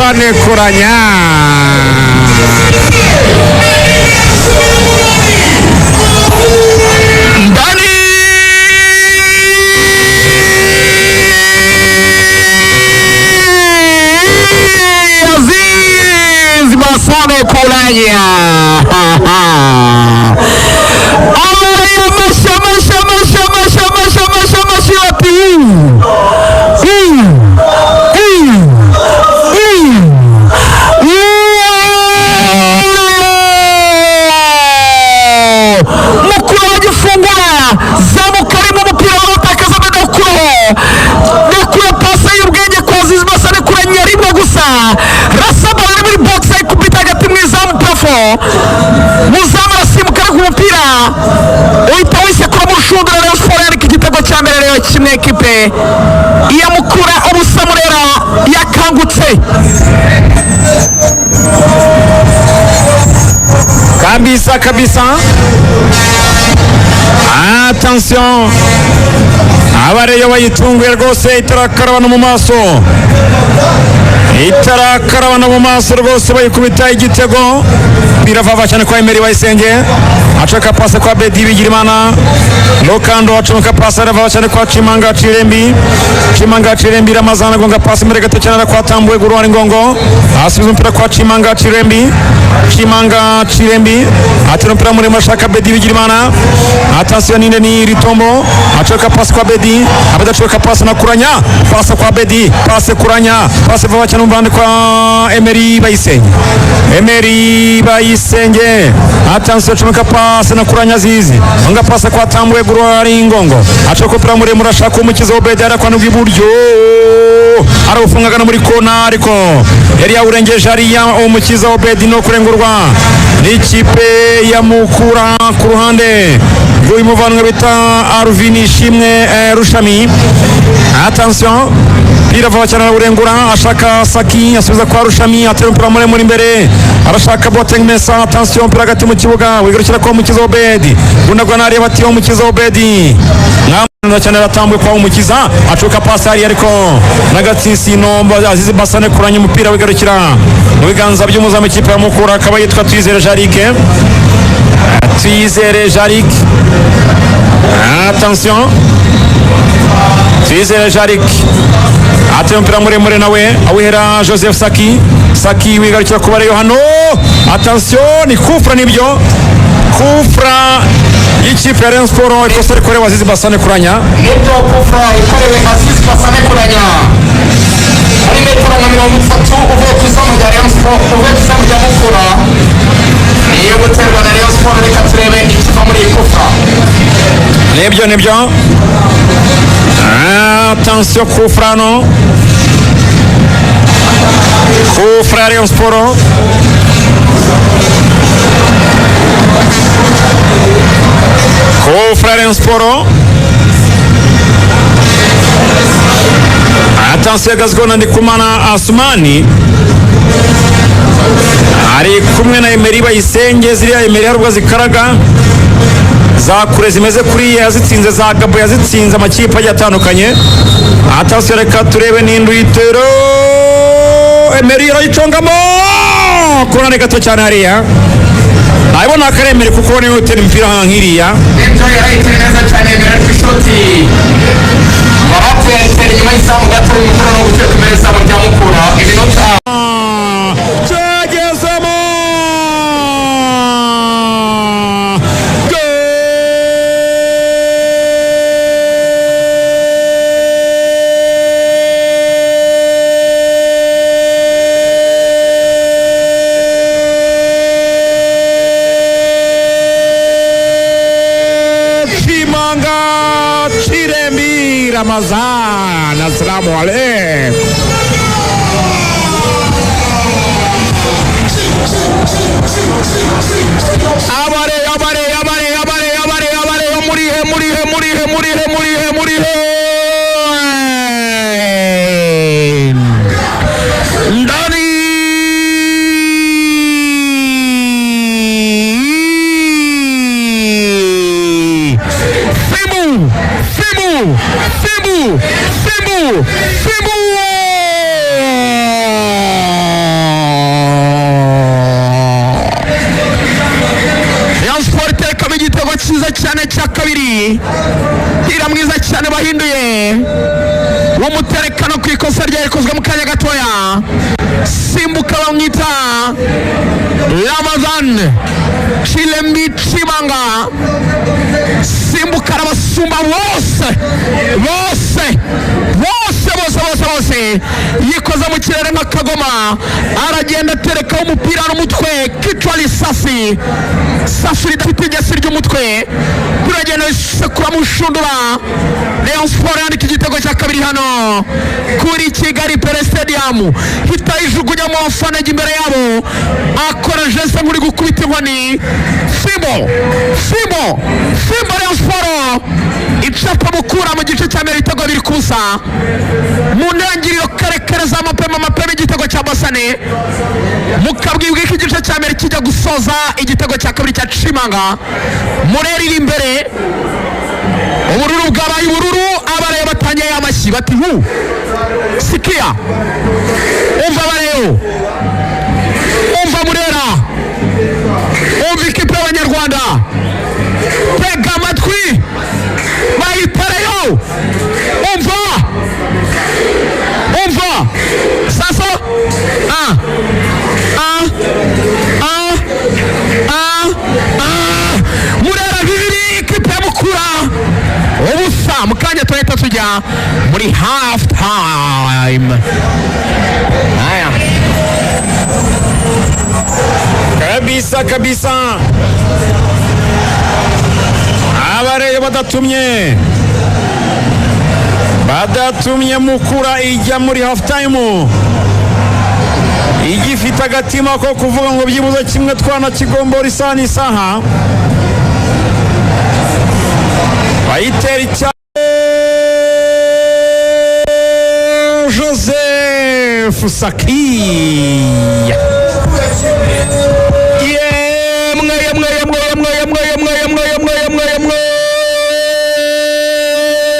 Basane Kuranya. Ndani Aziz Basane Kuranya. Muzama simukara ku mupira uhita wise kura mushundura Rayon Sports ariko igitego cya mbere rero kimwe ekipe iya Mukura ubusamurera yakangutse kabisa. Attention, abareyo bayitunguye rwose itarakarabana mu maso, itarakarabana mu maso rwose bayikubita igitego. Biravava cyane kwa Emery Bayisenge, acaka pase kwa Bedi Bigirimana, Lokando acaka pase aravava cyane kwa Chimanga Chirembi Ramazana gonga pase mbere gato cyane kwa Tambwe Gurwani Ngongo, asubiza mpira kwa Chimanga Chirembi atira mpira muri mashaka Bedi Bigirimana. Attention ninde ni Ritombo, acaka pase kwa Bedi, abadachoka pase na Kuranya, pase kwa Bedi, pase Kuranya, pase vava cyane mbande kwa Emery Bayisenge. Attention chumeka pase na Kuranya zizi, anga pase kwa Tambwe Gurwani Ngongo, acaka pira muri murashaka umukiza Obedi arakwa n'ubwiburyo, arafunga kana muri kona ariko yari yawurengeje ariya umukiza Obedi no kurengurwa n'ikipe ya Mukura ku ruhande rw'umuvanwa bita Arvini Shimwe Rushami. Attention, biravava cyane urengura, ashaka Saki asubiza kwa Rushami, atera umupira muri imbere, arashaka Boateng Mesa. Attention, mpira hagati mu kibuga wigarukira kwa umukiza Obedi, gunagwa nari bati umukiza Obedi ngamana cyane ratambwe kwa umukiza, acuka pasi ari ariko nagatsisino Aziz Basane Kuranya umupira wigarukira mu biganza by'umuzamu ikipe ya Mukura, akaba yitwa Twizere Jarik. Attention, Twizere Jarik atera umupira muremure nawe awihera Joseph Saki wigarukira kuba Reyo hano. Attention, ni kufra nibyo, kufra y'ikipe ya Rayon Sports, ikosa rikorewe Aziz Basane Kuranya. Nibyo kufra ikorewe Aziz Basane Kuranya ari metero nka 30 uvuye ku izamu rya Rayon Sports, uvuye ku izamu rya Mukura niyo guterwa na Rayon Sports. Reka turebe ikiva muri iyi kufra. Nibyo attention, kufra no, kufra Rayon Sports. Kufra Rayon Sports. Attention, Gazgona Ndikumana Asumani ari kumwe na Emery Bayisenge. Ziriya Emery harubwo zikaraga za kure zimeze kuri yazitsinze za Gabo, yazitsinze amakipe agiye atandukanye. Attention, reka turebe n'indu yitero Emery arayicongamo kurane gato cyane hariya, nabona akaremere kuko niwe utera impira nkiriya. Nibyo yarayitera neza cyane Emery ku ishoti baratera nyuma y'isamu gato y'Mukura no guteka imbere y'isamu rya Mukura. Iminota cyagezemo Chirembi Ramazan. Assalamu alaikum. Ndani Fibu bamwita Ramadhan Chilembi Chibanga simbuka abasumba bose yikoza mu kirere nk'akagoma aragenda aterekaho umupira n'umutwe kitwa risasi safi ridafite igesi ry'umutwe kuragenda sekura mushundura Rayon Sport yandika igitego cya kabiri hano kuri Kigali Pele Stadium hita ijugunya mu bafana imbere yabo akora geste nk'uri gukubita inkoni Fimbo Rayon Sport icapa mukura mu gice cya mbere ibitego biri kubusa mu ntangiriro karekare za amapema igitego cya Basane mukabwibwa ko igice cya mbere kijya gusoza igitego cya kabiri cya Chimanga Mureri iri imbere ubururu bwabaye ubururu abareye batangiye amashyi bati hu sikia umva bareo umva Murera umva ikipe y'Abanyarwanda tega amatwi bayitareyo umva sasa Murera bibiri ikipe ya Mukura ubusa mu kanya tuhita tujya muri half time. Aya kabisa abareye badatumye Mukura ijya muri half time igifite agatima ko kuvuga ngo byibuze kimwe twana kigombora isaha n'isaha bayitera cyane Joseph Saki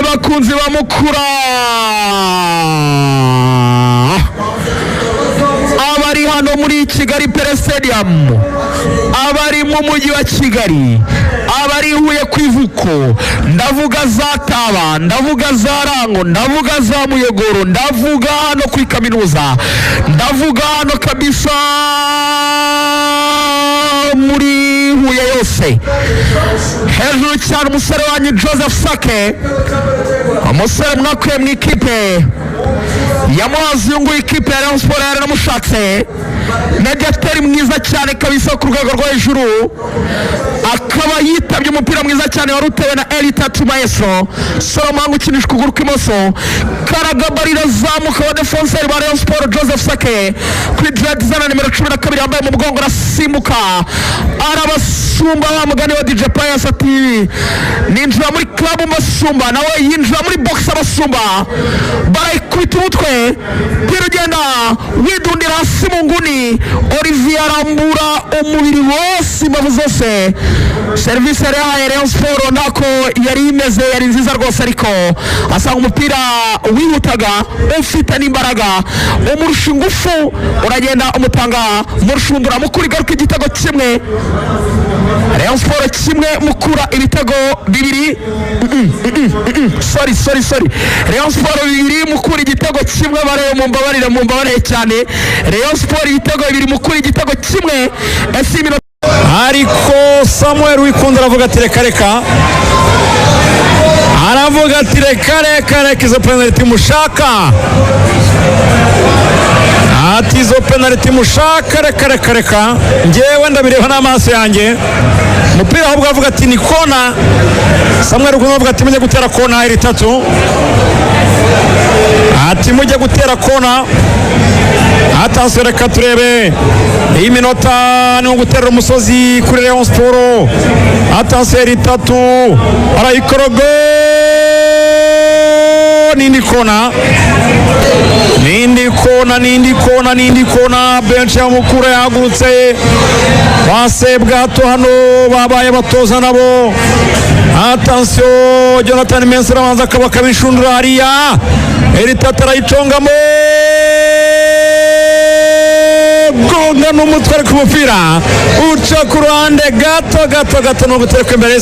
bakunzi ba Mukura abari hano muri Kigali Pele Stadium abari mu mujyi wa Kigali abari Huye ku Ivuko ndavuga za Taba ndavuga za Rango ndavuga za Muyogoro ndavuga hano kuri kaminuza ndavuga hano kabisa muri Huye yose hejuru cyane umusore wanyu Joseph Sake umusore mwakuye mu ikipe yamuhazi yungu ikipe ya Rayon Sport yaramushatse mediateri mwiza cyane kabisa ku rwego rwo hejuru akaba yitabye umupira mwiza cyane wari utewe na Elita Tumayeso Solomon ukinisha ukuguru kw'imoso Karagabarira zamuka wa defenseur ba Rayon Sport Joseph Sake kuri dread zana nimero 12 yambaye mu mugongo arasimbuka arabasumba wa mugani wa DJ Pius ati ninjira muri club Masumba nawe yinjira muri box abasumba barayikubita umutwe birugenda widundira hasi mu nguni Olivier arambura umubiri wose imbavu zose service ya Rayon Sport nako yari imeze yari nziza rwose ariko asanga umupira wihutaga ufite n'imbaraga umurusha ingufu uragenda umutanga murushundura mukuri garuka igitego kimwe Rayon Sport kimwe Mukura ibitego bibiri sorry Rayon Sport bibiri Mukura igitego kimwe bareye mu mbabarire cyane Rayon Sport ibitego bibiri Mukura igitego kimwe esimino ariko Samuel Wikunda aravuga ati reka aravuga ati reka izo penalty mushaka ati izo penalty mushaka reka njyewe ndabireba n'amaso yanjye umupira ahubwo avuga ati ni kona Samuel Wikunda avuga ati mujye gutera kona iri tatu ati mujye gutera kona attention reka turebe iyi minota ni gutera umusozi kuri Rayon Sport attention iri tatu arayikorogo nindi kona bench ya Mukura yagurutse base bwato hano babaye batoza nabo attention Jonathan Mensah abanza akabaka bishundura hariya iri tatu arayicongamo gonga n'umutwe ku mupira uca ku ruhande gato no gutereka imbere